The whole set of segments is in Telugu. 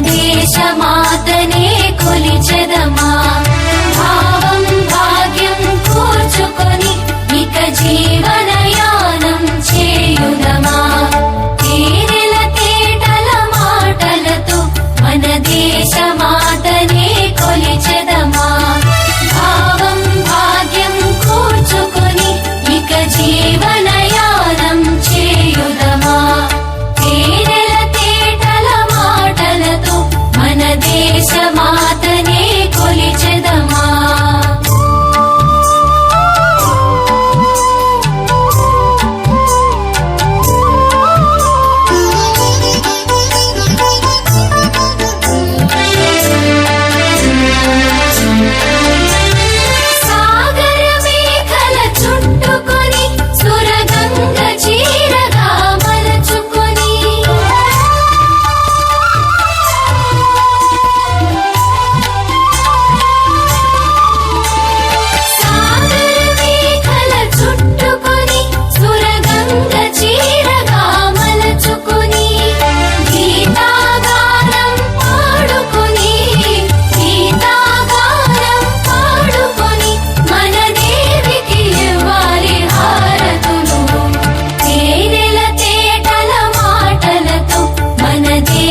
దేశమాతనే కొలిచెదమా భావం భాగ్యం కూర్చుకొని ఇక జీవనయానం చేయుదమా తేనెల తేటల మాటలతో మన దేశమాతనే కొలిచెదమా భావం భాగ్యం కూర్చుకొని ఇక జీవనయానం చేయుదమా తేనెల తేటల మాటలతో మన దేశమాతనే కొలిచెదమా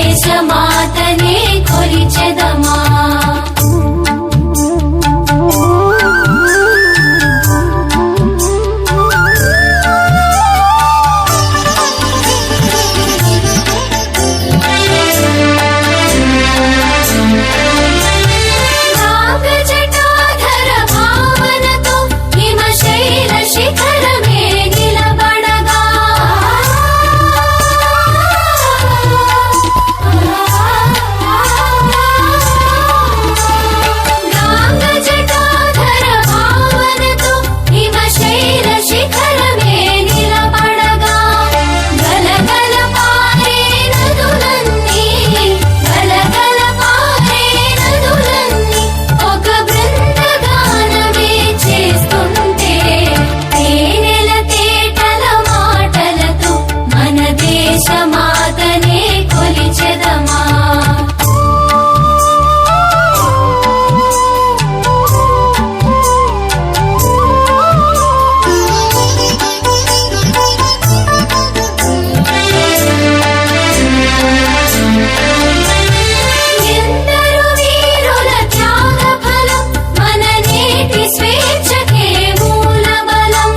దేశమాతనే కొలిచెదమా నాగజటాధర భావనతో హిమశైల శిఖరమే నిలబడగా నాగజటాధర భావనతో హిమశైల శిఖరమే నిలబడగా గలగల పారే నదులన్నీ గలగల పారే నదులన్నీ ఒక బృందగానమే చేస్తుంటే తేనెల తేటల మాటలతో మన దేశమాతనే కొలిచెదమా ఎందరు వీరుల త్యాగ ఫలం మన నేటి స్వేచ్ఛకే మూల బలం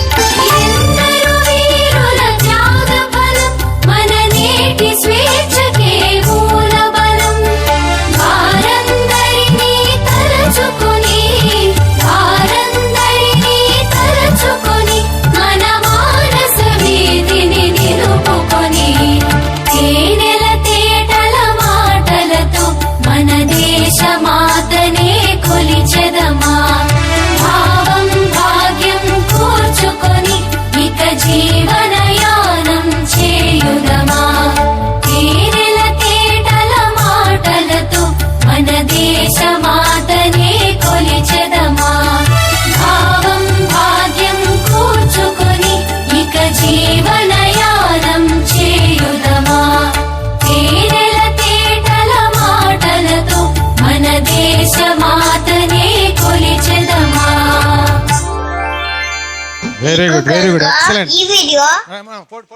ఎందరు వీరుల త్యాగ ఫలం మన నేటి స్వేచ్ఛకే మూల బలం వారందరినీ తలచుకొని వారందరినీ తలచుకొని మన మానస వీధిని నిలుపుకొని తేనెల తేటల మాటలతో మన దేశమాతనే కొలిచెదమా భావం భాగ్యం కూర్చుకొని ఇక జీవనయానం చేయుదమా తేనెల తేటల మాటలతో మన దేశమాతనే కొలిచెదమా భావం భాగ్యం కూర్చుకొని ఇక జీవనయానం చేయుదమా తేనెల తేటల మాటలతో మన దేశమాతనే కొలిచెదమా వెరీ గుడ్ ఎక్సలెంట్ ఈ వీడియో ఫోటో